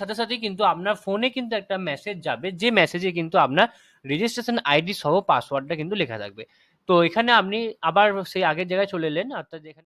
সাথে সাথে কিন্তু আপনার ফোনে কিন্তু একটা মেসেজ যাবে, যে মেসেজে কিন্তু আপনার রেজিস্ট্রেশন আইডি সহ পাসওয়ার্ডটা কিন্তু লেখা থাকবে। তো এখানে আপনি আবার সেই আগের জায়গায় চলে এলেন, অর্থাৎ যেখানে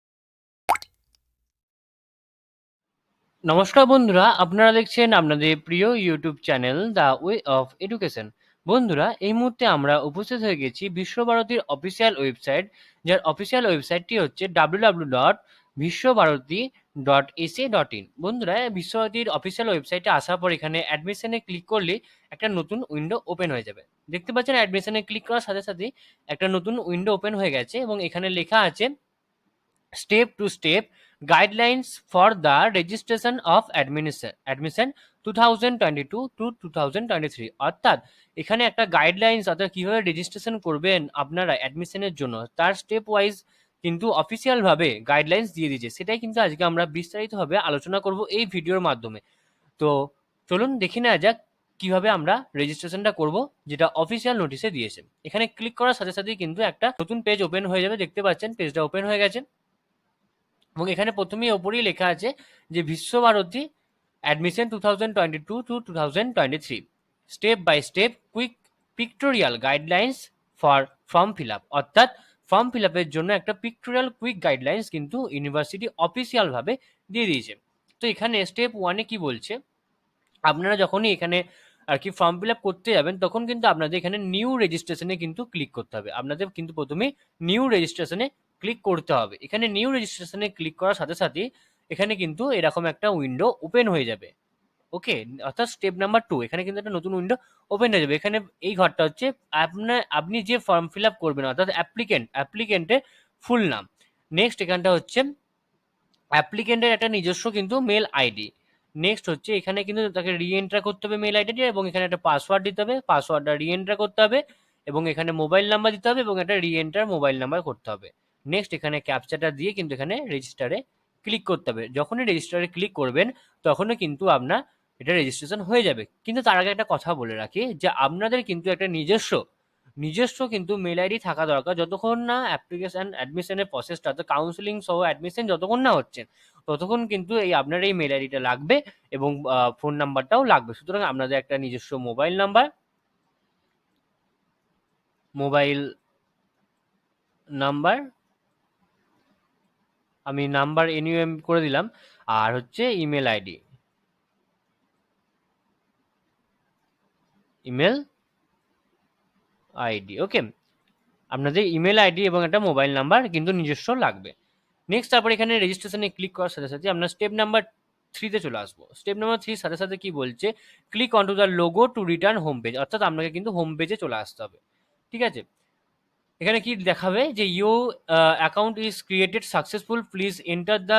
নমস্কার বন্ধুরা, আপনারা দেখছেন আপনাদের প্রিয় YouTube channel the way of education. বন্ধুরা, এই মুহূর্তে আমরা উপস্থিত হয়ে গেছি বিশ্বভারতীর অফিসিয়াল ওয়েবসাইট, যার অফিসিয়াল ওয়েবসাইটটি হচ্ছে www.visvabharati.ac.in। বন্ধুরা, বিশ্বভারতীর অফিসিয়াল ওয়েবসাইটে আসার পর এখানে অ্যাডমিশনে ক্লিক করলে একটা নতুন উইন্ডো ওপেন হয়ে যাবে। দেখতে পাচ্ছেন অ্যাডমিশনে ক্লিক করার সাথে সাথে একটা নতুন উইন্ডো ওপেন হয়ে গেছে এবং এখানে লেখা আছে step to step guidelines for the registration of admission 2022 to 2023। অর্থাৎ এখানে একটা গাইডলাইন্স, অর্থাৎ কিভাবে রেজিস্ট্রেশন করবেন আপনারা অ্যাডমিশনের জন্য, তার স্টেপ ওয়াইজ কিন্তু অফিসিয়াল ভাবে গাইডলাইন্স দিয়ে দিয়েছে। সেটাই কিন্তু আজকে আমরা বিস্তারিতভাবে আলোচনা করব এই ভিডিওর মাধ্যমে। তো চলুন দেখে নেওয়া যাক কিভাবে আমরা রেজিস্ট্রেশনটা করব, যেটা অফিসিয়াল নোটিশে দিয়েছে। এখানে ক্লিক করার সাথে সাথেই কিন্তু একটা নতুন পেজ ওপেন হয়ে যাবে। দেখতে পাচ্ছেন পেজটা ওপেন হয়ে গেছে এবং এখানে প্রথমেই ওপরেই লেখা আছে যে Visva Bharati admission 2022 to 2023 step by step quick pictorial guidelines for form fill up. অর্থাৎ ফর্ম ফিল আপের জন্য একটা পিক্টোরিয়াল কুইক গাইডলাইন্স কিন্তু ইউনিভার্সিটি অফিসিয়াল ভাবে দিয়ে দিয়েছে। তো এখানে স্টেপ ওয়ানে কি বলছে, আপনারা যখনই এখানে আর কি ফর্ম ফিল আপ করতে যাবেন তখন কিন্তু আপনাদের এখানে নিউ রেজিস্ট্রেশনে কিন্তু ক্লিক করতে হবে। আপনাদের কিন্তু প্রথমে নিউ রেজিস্ট্রেশনে ক্লিক করতে হবে। এখানে নিউ রেজিস্ট্রেশনে ক্লিক করার সাথে সাথে এখানে কিন্তু এরকম একটা উইন্ডো ওপেন হয়ে যাবে। ওকে, অর্থাৎ স্টেপ নাম্বার 2, এখানে কিন্তু একটা নতুন উইন্ডো ওপেন হয়ে যাবে। এখানে এই ঘরটা হচ্ছে আপনি যে ফর্ম ফিল আপ করবেন, অর্থাৎ অ্যাপ্লিকেন্টের ফুল নাম। নেক্সট এখানটা হচ্ছে অ্যাপ্লিকেন্টের একটা নিজস্ব কিন্তু মেল আইডি। নেক্সট হচ্ছে এখানে কিন্তু তাকে রিএন্টার করতে হবে মেল আইডিটি, এবং এখানে একটা পাসওয়ার্ড দিতে হবে, পাসওয়ার্ডটা রিএন্টার করতে হবে, এবং এখানে মোবাইল নাম্বার দিতে হবে এবং একটা রিএন্টার মোবাইল নাম্বার করতে হবে। নেক্সট এখানে ক্যাপচাটা দিয়ে কিন্তু এখানে রেজিস্টারে ক্লিক করতে হবে। যখনই রেজিস্টারে ক্লিক করবেন তখনই কিন্তু আপনার এটা রেজিস্ট্রেশন হয়ে যাবে। কিন্তু তার আগে একটা কথা বলে রাখি যে আপনাদের কিন্তু একটা নিজস্ব কিন্তু মেল আইডি থাকা দরকার, যতক্ষণ না অ্যাডমিশনের প্রসেসটা, তো কাউন্সিলিং সহ অ্যাডমিশন যতক্ষণ না হচ্ছে ততক্ষণ কিন্তু আপনার এই মেল আইডিটা লাগবে এবং ফোন নাম্বারটাও লাগবে। সুতরাং আপনাদের একটা নিজস্ব মোবাইল নাম্বার আমি নাম্বার এনইউএম করে দিলাম, আর হচ্ছে ইমেল আইডি। ওকে, আপনাদের ইমেল আইডি এবং একটা মোবাইল নাম্বার কিন্তু নিজস্ব লাগবে। নেক্সট তারপর এখানে রেজিস্ট্রেশনে ক্লিক করার সাথে সাথে আমরা স্টেপ নাম্বার 3-তে চলে আসবো। স্টেপ নাম্বার 3 সাথে সাথে কি বলছে, click on to the logo to return home page. অর্থাৎ আপনাকে কিন্তু হোম পেজে চলে আসতে হবে। ঠিক আছে, এখানে কি দেখাবে যে account is created successful, please enter the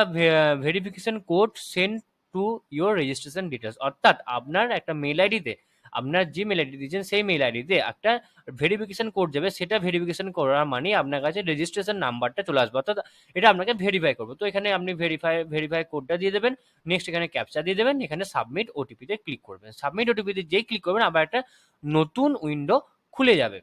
verification code send to your registration details. অর্থাৎ আপনার একটা মেল আইডিতে, আপনার যে মেল আইডি দিয়েছেন সেই মেল আইডিতে একটা ভেরিফিকেশন কোড যাবে। সেটা ভেরিফিকেশন করার মানে আপনার কাছে রেজিস্ট্রেশন নাম্বারটা চলে আসবে, অর্থাৎ এটা আপনাকে ভেরিফাই করবে। তো এখানে আপনি ভেরিফাই কোডটা দিয়ে দেবেন। নেক্সট এখানে ক্যাপচা দিয়ে দেবেন, এখানে সাবমিট ওটিপিতে ক্লিক করবেন। সাবমিট ওটিপিতে যেই ক্লিক করবেন আবার একটা নতুন উইন্ডো খুলে যাবে।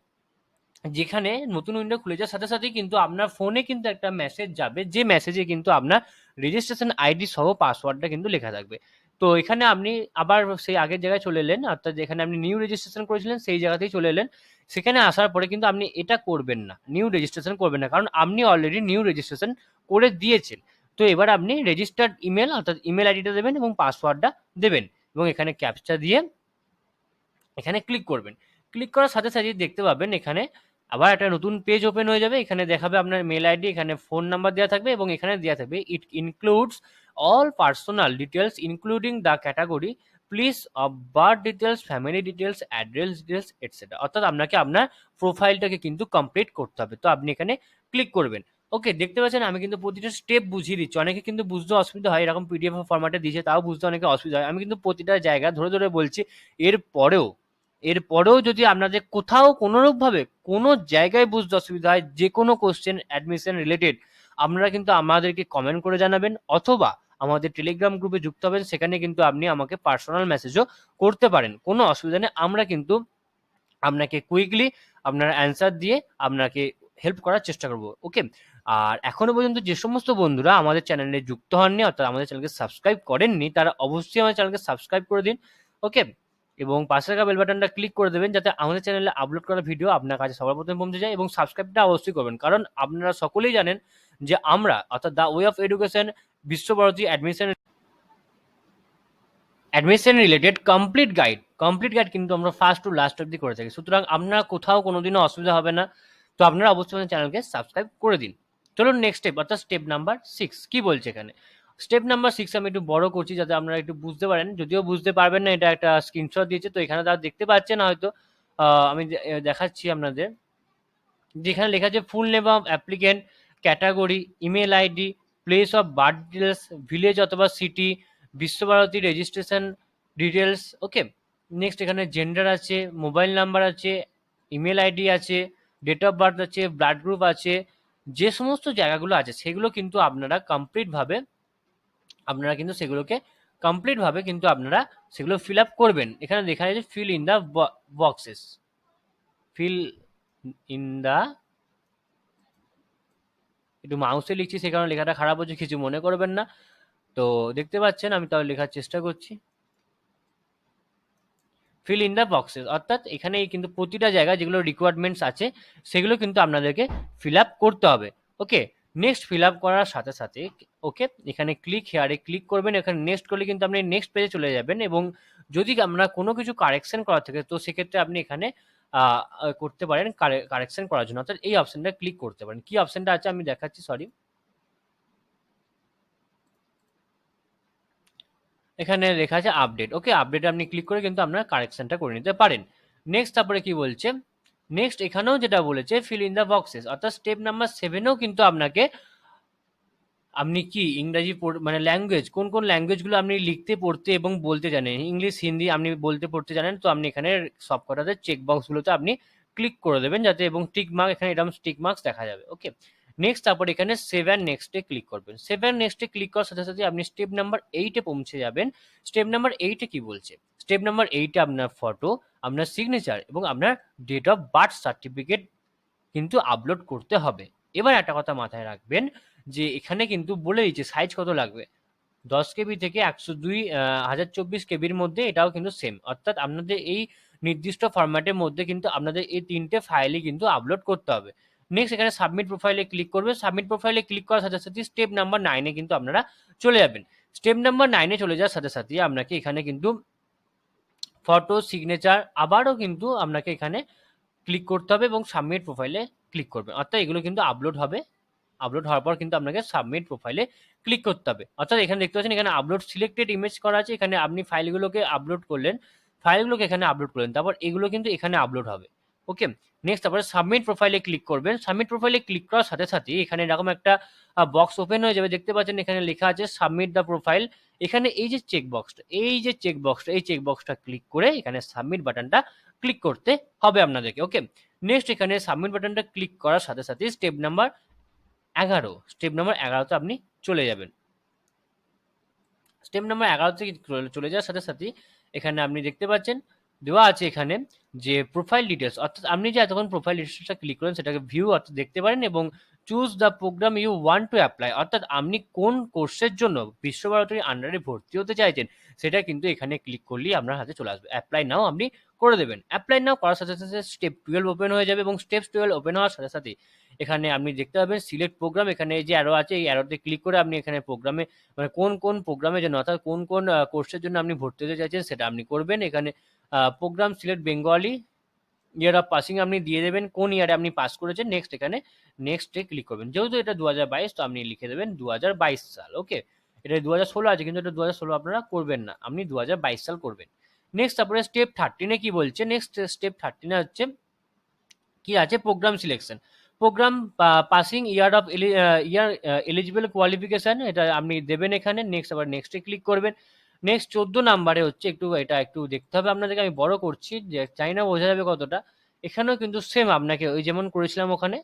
যেখানে নতুন উইন্ডো খুলে যাওয়ার সাথে সাথেই কিন্তু আপনার ফোনে কিন্তু একটা মেসেজ যাবে, যে মেসেজে কিন্তু আপনার রেজিস্ট্রেশন আইডি সহ পাসওয়ার্ডটা কিন্তু লেখা থাকবে। তো এখানে আপনি আবার সেই আগের জায়গায় চলে এলেন, অর্থাৎ যেখানে আপনি নিউ রেজিস্ট্রেশন করেছিলেন সেই জায়গাতেই চলে এলেন। সেখানে আসার পরে কিন্তু আপনি এটা করবেন না, নিউ রেজিস্ট্রেশন করবেন না, কারণ আপনি অলরেডি নিউ রেজিস্ট্রেশন করে দিয়েছেন। তো এবার আপনি রেজিস্টার্ড ইমেল, অর্থাৎ ইমেল আইডিটা দেবেন এবং পাসওয়ার্ডটা দেবেন এবং এখানে ক্যাপচা দিয়ে এখানে ক্লিক করবেন। ক্লিক করার সাথে সাথেই দেখতে পাবেন এখানে আবার একটা নতুন পেজ ওপেন হয়ে যাবে। এখানে দেখাবে আপনার মেল আইডি, এখানে ফোন নাম্বার দেওয়া থাকবে এবং এখানে দেওয়া থাকবে it includes all personal details including the category please of birth details, family details, address details etcetera. অর্থাৎ আপনাকে আপনার প্রোফাইলটাকে কিন্তু কমপ্লিট করতে হবে। তো আপনি এখানে ক্লিক করবেন। ওকে, দেখতে পাচ্ছেন আমি কিন্তু প্রতিটা স্টেপ বুঝিয়ে দিচ্ছি। অনেকে কিন্তু বুঝতে অসুবিধা হয়, এরকম পিডিএফ ফরম্যাটে দিয়েছে তাও বুঝতে অনেকে অসুবিধা হয়। আমি কিন্তু প্রতিটা জায়গা ধরে ধরে বলছি। এরপরেও যদি আপনাদের কোথাও কোনোরূপভাবে কোনো জায়গায় বুঝতে অসুবিধা হয়, যে কোনো কোশ্চেন অ্যাডমিশন রিলেটেড, আপনারা কিন্তু আমাদেরকে কমেন্ট করে জানাবেন, অথবা আমাদের টেলিগ্রাম গ্রুপে যুক্ত হবেন। সেখানে কিন্তু আপনি আমাকে পার্সোনাল মেসেজও করতে পারেন, কোনো অসুবিধা নেই। আমরা কিন্তু আপনাকে কুইকলি আপনার অ্যান্সার দিয়ে আপনাকে হেল্প করার চেষ্টা করব। ওকে, আর এখনো পর্যন্ত যে সমস্ত বন্ধুরা আমাদের চ্যানেলে যুক্ত হননি, অর্থাৎ আমাদের চ্যানেলকে সাবস্ক্রাইব করেননি, তারা অবশ্যই আমাদের চ্যানেলকে সাবস্ক্রাইব করে দিন। ওকে, এবং পাশে থাকা বেল বাটনটা ক্লিক করে দেবেন, যাতে আমাদের চ্যানেলে আপলোড করা ভিডিও আপনার কাছে সবার প্রথমে পৌঁছে যায়। এবং সাবস্ক্রাইবটা অবশ্যই করবেন, কারণ আপনারা সকলেই জানেন যে আমরা, অর্থাৎ the way of education Visva Bharati admission related complete guide কিন্তু আমরা ফার্স্ট টু লাস্ট অব্দি করে থাকি। সুতরাং আপনার কোথাও কোনোদিনও অসুবিধা হবে না। তো আপনারা অবশ্যই আমাদের চ্যানেলকে সাবস্ক্রাইব করে দিন। চলুন নেক্সট স্টেপ, অর্থাৎ স্টেপ নাম্বার 6 কি বলছে এখানে। স্টেপ নাম্বার 6 আমি একটু বড় করছি যাতে আপনারা একটু বুঝতে পারেন, যদিও বুঝতে পারবেন না, এটা একটা স্ক্রিনশট দিয়েছে, তো এখানে তারা দেখতে পাচ্ছেন হয়তো। আমি দেখাচ্ছি আপনাদের, যেখানে লেখা আছে full name of applicant, category, email ID, place of birth details, village অথবা সিটি, বিশ্বভারতী রেজিস্ট্রেশন ডিটেলস। ওকে, নেক্সট এখানে জেন্ডার আছে, মোবাইল নাম্বার আছে, ইমেল আইডি আছে, ডেট অফ বার্থ আছে, ব্লাড গ্রুপ আছে। যে সমস্ত জায়গাগুলো আছে সেগুলো কিন্তু আপনারা কমপ্লিটভাবে কিন্তু আপনারা সেগুলো ফিল আপ করবেন। এখানে লেখা আছে fill in the boxes, fill in the, একটু মাউসে লিখছি সেই কারণে লেখাটা খারাপ হচ্ছে, কিছু মনে করবেন না। তো দেখতে পাচ্ছেন, আমি তাহলে লেখার চেষ্টা করছি। ফিল ইন দ্য বক্সেস, অর্থাৎ এখানে কিন্তু প্রতিটা জায়গায় যেগুলো রিকোয়ারমেন্টস আছে সেগুলো কিন্তু আপনাদেরকে ফিল আপ করতে হবে। ওকে, নেক্সট ফিল আপ করার সাথে সাথে ওকে এখানে ক্লিক হেয়ারে ক্লিক করবেন। এখানে নেক্সট করলে কিন্তু আপনি নেক্সট পেজে চলে যাবেন, এবং যদি আমরা কোনো কিছু কারেকশন করা থাকে তো সেক্ষেত্রে আপনি এখানে করতে পারেন কারেকশন করার জন্য, অর্থাৎ এই অপশনটা ক্লিক করতে পারেন। কি অপশনটা আছে আমি দেখাচ্ছি, সরি। এখানে লেখা আছে আপডেট। ওকে, আপডেটে আপনি ক্লিক করে কিন্তু আপনার কারেকশনটা করে নিতে পারেন। নেক্সট তারপরে কি বলছে, নেক্সট এখানেও যেটা বলেছে ফিল ইন দ্য বক্সেস, অর্থাৎ স্টেপ নাম্বার 7এও কিন্তু আপনাকে, আপনি কি ইংরাজি মানে ল্যাঙ্গুয়েজ, কোন কোন ল্যাঙ্গুয়েজগুলো আপনি লিখতে পড়তে এবং বলতে জানেন, ইংলিশ হিন্দি আপনি বলতে পড়তে জানেন, তো আপনি এখানে সব কটাতে চেক বক্সগুলোতে আপনি ক্লিক করে দেবেন, যাতে এবং টিক মার্ক, এখানে এরকম টিক মার্কস দেখা যাবে। ওকে, নেক্সট তারপর এখানে সেভ অ্যান্ড নেক্সটে ক্লিক করবেন। সেভ অ্যান্ড নেক্সটে ক্লিক করার সাথে সাথে আপনি স্টেপ নাম্বার 8-এ পৌঁছে যাবেন। স্টেপ নাম্বার 8-এ কি বলছে, স্টেপ নাম্বার 8-এ আপনার ফটো, আপনার সিগনেচার এবং আপনার ডেট অফ বার্থ সার্টিফিকেট কিন্তু আপলোড করতে হবে। এবার একটা কথা মাথায় রাখবেন, যে এখানে কিন্তু বলে দিচ্ছে সাইজ কত লাগবে, 10 KB থেকে 1024 KBর মধ্যে, এটাও কিন্তু সেম, অর্থাৎ আপনাদের এই নির্দিষ্ট ফরম্যাটের মধ্যে কিন্তু আপনাদের এই 3টে ফাইলই কিন্তু আপলোড করতে হবে। নেক্সট এখানে সাবমিট প্রোফাইলে ক্লিক করবে। সাবমিট প্রোফাইলে ক্লিক করার সাথে সাথে স্টেপ নাম্বার 9-এ কিন্তু আপনারা চলে যাবেন। স্টেপ নাম্বার 9-এ চলে যাওয়ার সাথে সাথে আপনাকে এখানে কিন্তু ফটো, সিগনেচার আবারও কিন্তু আপনাকে এখানে ক্লিক করতে হবে এবং সাবমিট প্রোফাইলে ক্লিক করবেন, অর্থাৎ এগুলো কিন্তু আপলোড হবে। আপলোড হওয়ার পর কিন্তু আপনাকে সাবমিট প্রোফাইলে ক্লিক করতে হবে, অর্থাৎ এখানে দেখতে পাচ্ছেন এখানে আপলোড সিলেক্টেড ইমেজ করা আছে। এখানে আপনি ফাইলগুলোকে আপলোড করলেন, এখানে আপলোড করলেন, তারপর এগুলো কিন্তু এখানে আপলোড হবে। ওকে, নেক্সট তারপরে সাবমিট প্রোফাইলে ক্লিক করবেন। সাবমিট প্রোফাইলে ক্লিক করার সাথে সাথে এখানে এরকম একটা বক্স ওপেন হয়ে যাবে, দেখতে পাচ্ছেন এখানে লেখা আছে সাবমিট দ্য প্রোফাইল। এখানে এই যে চেক বক্সটা ক্লিক করে এখানে সাবমিট বাটনটা ক্লিক করতে হবে আপনাদেরকে। ওকে, নেক্সট এখানে সাবমিট বাটনটা ক্লিক করার সাথে সাথে স্টেপ নাম্বার 11তে আপনি চলে যাবেন। স্টেপ নাম্বার 11 থেকে চলে যাওয়ার সাথে সাথে এখানে আপনি দেখতে পাচ্ছেন দেওয়া আছে এখানে যে প্রোফাইল ডিটেলস, অর্থাৎ আপনি যে এতক্ষণ প্রোফাইল ডিটেলসটা ক্লিক করেন সেটাকে ভিউ অর্থাৎ দেখতে পারেন, এবং choose the programme you want to apply, অর্থাৎ আপনি কোন কোর্সের জন্য বিশ্বভারতীর আন্ডারে ভর্তি হতে চাইছেন সেটা কিন্তু এখানে ক্লিক করলেই আপনার হাতে চলে আসবে। অ্যাপ্লাই নাও আপনি করে দেবেন। অ্যাপ্লাই নাও করার সাথে সাথে স্টেপ 12 ওপেন হয়ে যাবে, এবং স্টেপ 12 ওপেন হওয়ার সাথে সাথে এখানে আপনি দেখতে পাবেন সিলেক্ট প্রোগ্রাম। এখানে যে অ্যারো আছে এই অ্যারোতে ক্লিক করে আপনি এখানে প্রোগ্রামে, মানে কোন কোন প্রোগ্রামের জন্য, অর্থাৎ কোন কোন কোর্সের জন্য আপনি ভর্তি হতে চাইছেন সেটা আপনি করবেন। এখানে programme select Bengali, year of passing আপনি দিয়ে দেবেন, কোন ইয়ারে আপনি পাস করেছেন। নেক্সট এখানে নেক্সটে ক্লিক করবেন, যেহেতু এটা 2022 তো আপনি লিখে দেবেন 2022 সাল। ওকে, এটা 2016 আছে কিন্তু এটা 2016 আপনারা করবেন না, আপনি 2022 সাল করবেন। নেক্সট তারপরে স্টেপ 13-এ কি বলছে, নেক্সট স্টেপ 13-এ হচ্ছে কি আছে programme selection, programme passing year of year eligible qualification, এটা আপনি দেবেন এখানে। নেক্সট আবার নেক্সটে ক্লিক করবেন। নেক্সট 14 নাম্বারে হচ্ছে, এটা একটু দেখতে হবে আপনাদেরকে, আমি বড় করছি যে চাই না বোঝা যাবে কতটা। এখানেও কিন্তু সেম আপনাকে ওই যেমন করেছিলাম ওখানে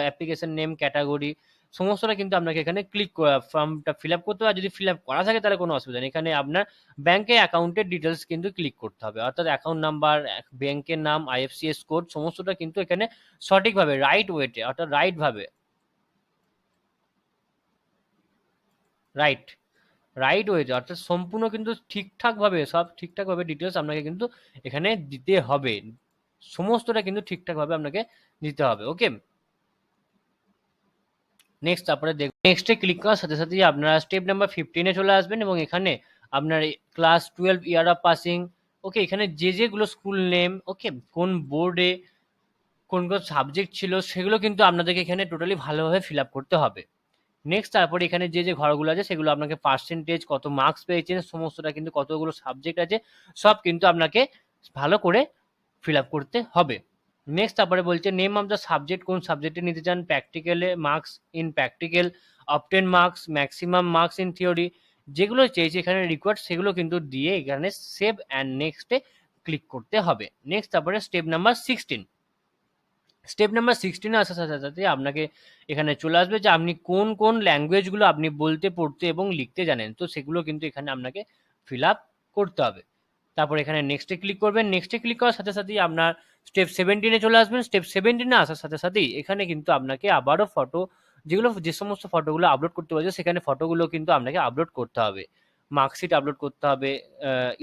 অ্যাপ্লিকেশন নেম, ক্যাটাগরি সমস্তটা কিন্তু আপনাকে এখানে ক্লিক ফর্মটা ফিল আপ করতে হবে। আর যদি ফিল আপ করা থাকে তাহলে কোনো অসুবিধা নেই, এখানে আপনার ব্যাংকে অ্যাকাউন্টের ডিটেলস কিন্তু ক্লিক করতে হবে, অর্থাৎ অ্যাকাউন্ট নাম্বার, ব্যাংকের নাম, আইএফসিএস কোড সমস্তটা কিন্তু এখানে সঠিকভাবে রাইট ওয়েতে, অর্থাৎ রাইট ভাবে রাইট, রাইট ওয়েতে, অর্থাৎ সম্পূর্ণ কিন্তু ঠিকঠাকভাবে, সব ঠিকঠাকভাবে ডিটেলস আপনাকে কিন্তু এখানে দিতে হবে, সমস্তটা কিন্তু ঠিকঠাকভাবে আপনাকে দিতে হবে। ওকে, নেক্সট তারপরে দেখুন, নেক্সটে ক্লিক করার সাথে সাথেই আপনারা স্টেপ নাম্বার 15-এ চলে আসবেন এবং এখানে আপনার ক্লাস 12 ইয়ার অফ পাসিং, ওকে, এখানে যেগুলো স্কুল নেম, ওকে, কোন বোর্ডে কোন কোন সাবজেক্ট ছিল সেগুলো কিন্তু আপনাদেরকে এখানে টোটালি ভালোভাবে ফিল আপ করতে হবে। নেক্সট তারপরে এখানে যে ঘরগুলো আছে সেগুলো আপনাকে পার্সেন্টেজ, কত মার্কস পেয়েছেন, সমস্তটা কিন্তু কতগুলো সাবজেক্ট আছে সব কিন্তু আপনাকে ভালো করে ফিল আপ করতে হবে। নেক্সট তারপরে বলছে নেম অফ দ্য সাবজেক্ট, কোন সাবজেক্টে নিতে চান, প্র্যাকটিক্যালে marks in practical, obtain marks, maximum marks in theory, যেগুলো চেয়েছে এখানে রিকোয়ার্ড সেগুলো কিন্তু দিয়ে এখানে সেভ অ্যান্ড নেক্সটে ক্লিক করতে হবে। নেক্সট তারপরে স্টেপ নাম্বার 16, স্টেপ নাম্বার 16-এ আসার সাথে সাথে আপনাকে এখানে চলে আসবে যে আপনি কোন কোন ল্যাঙ্গুয়েজগুলো আপনি বলতে, পড়তে এবং লিখতে জানেন, তো সেগুলো কিন্তু এখানে আপনাকে ফিল আপ করতে হবে। তারপর এখানে নেক্সটে ক্লিক করবেন, নেক্সটে ক্লিক করার সাথে সাথেই আপনার স্টেপ 17-এ চলে আসবেন। স্টেপ 17-এ আসার সাথে সাথেই এখানে কিন্তু আপনাকে আবারও ফটো, যেগুলো যে সমস্ত ফটোগুলো আপলোড করতে বলছে সেখানে ফটোগুলো কিন্তু আপনাকে আপলোড করতে হবে, মার্কশিট আপলোড করতে হবে,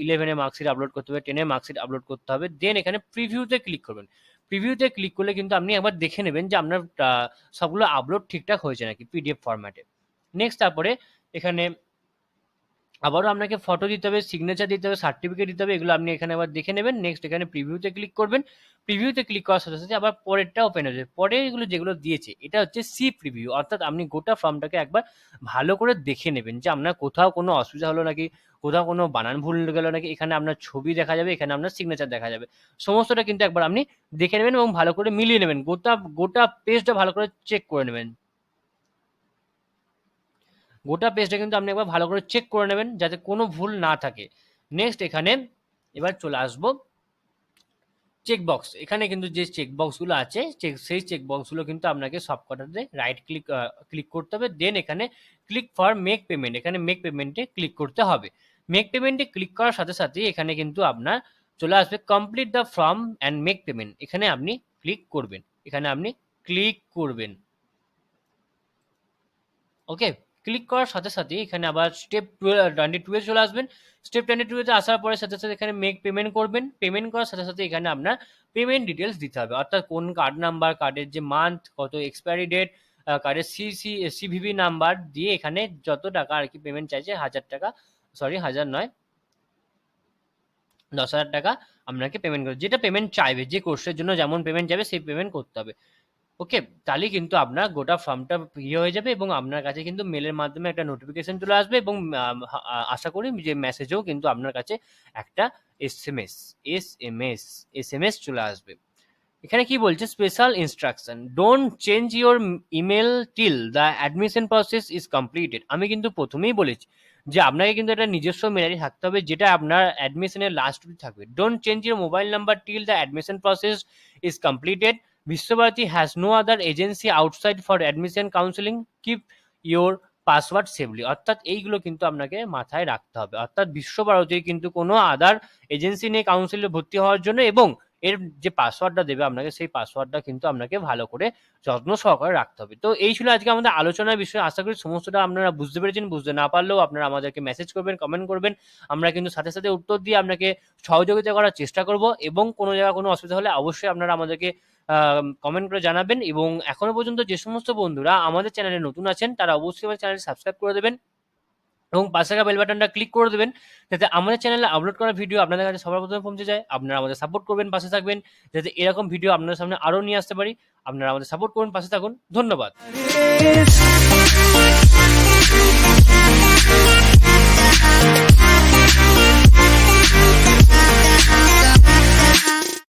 11-এর মার্কশিট আপলোড করতে হবে, 10-এর মার্কশিট আপলোড করতে হবে। দেন এখানে প্রিভিউতে ক্লিক করবেন, প্রিভিউতে ক্লিক করলে কিন্তু আপনি একবার দেখে নেবেন যে আপনার সবগুলো আপলোড ঠিকঠাক হয়েছে নাকি পিডিএফ ফরম্যাটে। নেক্সট তারপরে এখানে আবারও আপনাকে ফটো দিতে হবে, সিগনেচার দিতে হবে, সার্টিফিকেট দিতে হবে, এগুলো আপনি এখানে আবার দেখে নেবেন। নেক্সট এখানে প্রিভিউতে ক্লিক করবেন, প্রিভিউতে ক্লিক করার সাথে সাথে আবার পরেরটা ওপেন হয়ে যাবে। পরে এগুলো যেগুলো দিয়েছে এটা হচ্ছে সি প্রিভিউ, অর্থাৎ আপনি গোটা ফর্মটাকে একবার ভালো করে দেখে নেবেন যে আপনার কোথাও কোনো অসুবিধা হলো নাকি, কোথাও কোনো বানান ভুল গেল নাকি, এখানে আপনার ছবি দেখা যাবে, এখানে আপনার সিগনেচার দেখা যাবে, সমস্তটা কিন্তু একবার আপনি দেখে নেবেন এবং ভালো করে মিলিয়ে নেবেন, গোটা গোটা পেজটা ভালো করে চেক করে নেবেন, গোটা পেজটা কিন্তু আপনি একবার ভালো করে চেক করে নেবেন যাতে কোনো ভুল না থাকে। নেক্সট এখানে এবার চলে আসবো চেকবক্স, এখানে কিন্তু যে চেকবক্সগুলো আছে সেই চেকবক্সগুলো কিন্তু আপনাকে সবকটাতে রাইট ক্লিক ক্লিক করতে হবে। দেন এখানে ক্লিক ফর মেক পেমেন্ট, এখানে মেক পেমেন্টে ক্লিক করতে হবে। মেক পেমেন্টে ক্লিক করার সাথে সাথে এখানে কিন্তু আপনার চলে আসবে complete the form and make payment, এখানে আপনি ক্লিক করবেন, এখানে আপনি ক্লিক করবেন। ওকে, ক্লিক করার সাথে সাথে এখানে আবার স্টেপ 22-এ চলে আসবেন। স্টেপ 22-তে আসার পরে সাথে সাথে এখানে মেক পেমেন্ট করবেন, পেমেন্ট করার সাথে সাথে এখানে আপনার পেমেন্ট ডিটেলস দিতে হবে, অর্থাৎ কোন কার্ড নাম্বার, কার্ডের যে মান্থ, কত এক্সপায়ারি ডেট, কার্ডের সিভিভি নাম্বার দিয়ে এখানে যত টাকা আর কি পেমেন্ট চাইছে, 1000 টাকা, সরি 1000 নয়, 10,000 টাকা আপনাকে পেমেন্ট করবে, যেটা পেমেন্ট চাইবে, যে কোর্সের জন্য যেমন পেমেন্ট যাবে সেই পেমেন্ট করতে হবে। ওকে, তাহলেই কিন্তু আপনার গোটা ফর্মটা ইয়ে হয়ে যাবে এবং আপনার কাছে কিন্তু মেলের মাধ্যমে একটা নোটিফিকেশন চলে আসবে এবং আশা করি যে মেসেজেও কিন্তু আপনার কাছে একটা এসএমএস এসএমএস এসএমএস চলে আসবে। এখানে কি বলছে, special instruction, don't change your email till the admission process is completed. আমি কিন্তু প্রথমেই বলেছি যে আপনাকে কিন্তু একটা নিজস্ব মেল আইডি থাকতে হবে যেটা আপনার অ্যাডমিশনের লাস্ট অবধি থাকবে। Don't change your mobile number till the admission process is completed. Visva Bharati has no other agency outside for admission counselling, keep your password safely, অর্থাৎ এইগুলো কিন্তু আপনাকে মাথায় রাখতে হবে, অর্থাৎ বিশ্বভারতীর কিন্তু কোনো আদার এজেন্সি নেই কাউন্সিলে ভর্তি হওয়ার জন্য, এবং এর যে পাসওয়ার্ডটা দেবে আপনাকে সেই পাসওয়ার্ডটা কিন্তু আপনাকে ভালো করে যত্ন সহকারে রাখতে হবে। তো এই ছিল আজকে আমাদের আলোচনার বিষয়, আশা করি সমস্তটা আপনারা বুঝতে পেরেছেন, বুঝতে না পারলেও আপনারা আমাদেরকে মেসেজ করবেন, কমেন্ট করবেন, আমরা কিন্তু সাথে সাথে উত্তর দিয়ে আপনাকে সহযোগিতা করার চেষ্টা করব, এবং কোনো জায়গায় কোনো অসুবিধা হলে অবশ্যই আপনারা আমাদেরকে কমেন্ট করে জানাবেন। এবং এখনো পর্যন্ত যে সমস্ত বন্ধুরা আমাদের চ্যানেলে নতুন আছেন তারা অবশ্যই আমাদের চ্যানেল সাবস্ক্রাইব করে দেবেন এবং পাশে থাকা বেল বাটনটা ক্লিক করে দেবেন যাতে আমাদের চ্যানেলে আপলোড করা ভিডিও আপনাদের কাছে সবার প্রথমে পৌঁছে যায়। আপনারা আমাদের সাপোর্ট করবেন, পাশে থাকবেন যাতে এরকম ভিডিও আপনাদের সামনে আরও নিয়ে আসতে পারি। আপনারা আমাদের সাপোর্ট করুন, পাশে থাকুন, ধন্যবাদ।